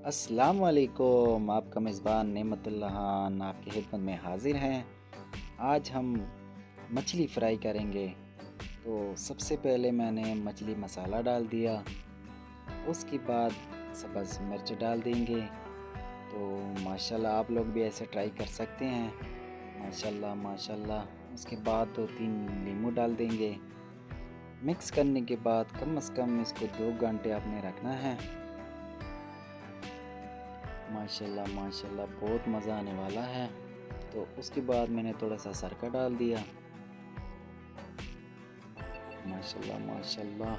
अस्सलाम वालेकुम। आपका मेज़बान नेमतुल्लाहान आपकी खिदमत में हाज़िर हैं। आज हम मछली फ़्राई करेंगे। तो सबसे पहले मैंने मछली मसाला डाल दिया, उसके बाद सब्ज़ मिर्च डाल देंगे। तो माशाल्लाह आप लोग भी ऐसे ट्राई कर सकते हैं। माशाल्लाह माशाल्लाह। उसके बाद 2-3 नींबू डाल देंगे। मिक्स करने के बाद कम से कम इसको 2 घंटे आपने रखना है। माशाल्लाह माशाल्लाह बहुत मज़ा आने वाला है। तो उसके बाद मैंने थोड़ा सा सरका डाल दिया। माशाल्लाह माशाल्लाह।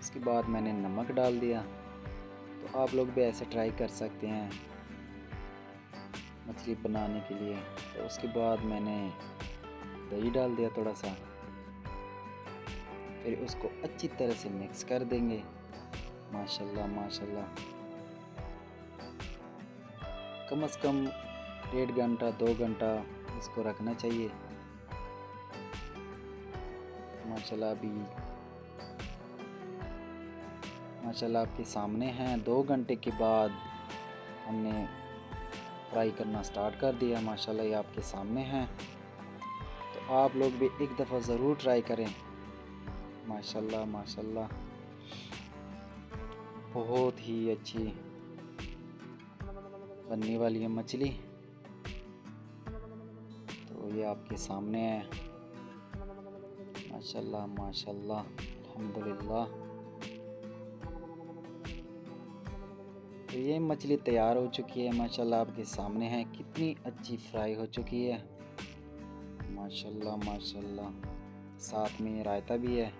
उसके बाद मैंने नमक डाल दिया। तो आप लोग भी ऐसे ट्राई कर सकते हैं मछली बनाने के लिए। तो उसके बाद मैंने दही डाल दिया थोड़ा सा, फिर उसको अच्छी तरह से मिक्स कर देंगे। माशाल्लाह माशाल्लाह। कम से कम 1.5 घंटा 2 घंटा इसको रखना चाहिए। माशाल्लाह अभी माशाल्लाह आपके सामने हैं। 2 घंटे के बाद हमने फ्राई करना स्टार्ट कर दिया। माशाल्लाह ये आपके सामने हैं। तो आप लोग भी एक दफ़ा ज़रूर ट्राई करें। माशाल्लाह माशाल्लाह बहुत ही अच्छी बनने वाली है मछली। तो ये आपके सामने है। माशाल्लाह माशाल्लाह अल्हम्दुलिल्लाह। तो ये मछली तैयार हो चुकी है। माशाल्लाह आपके सामने है, कितनी अच्छी फ्राई हो चुकी है। माशाल्लाह माशाल्लाह। साथ में रायता भी है।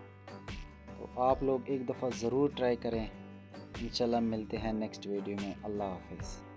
तो आप लोग एक दफ़ा ज़रूर ट्राई करें। इंशाल्लाह मिलते हैं नेक्स्ट वीडियो में। अल्लाह हाफ़िज़।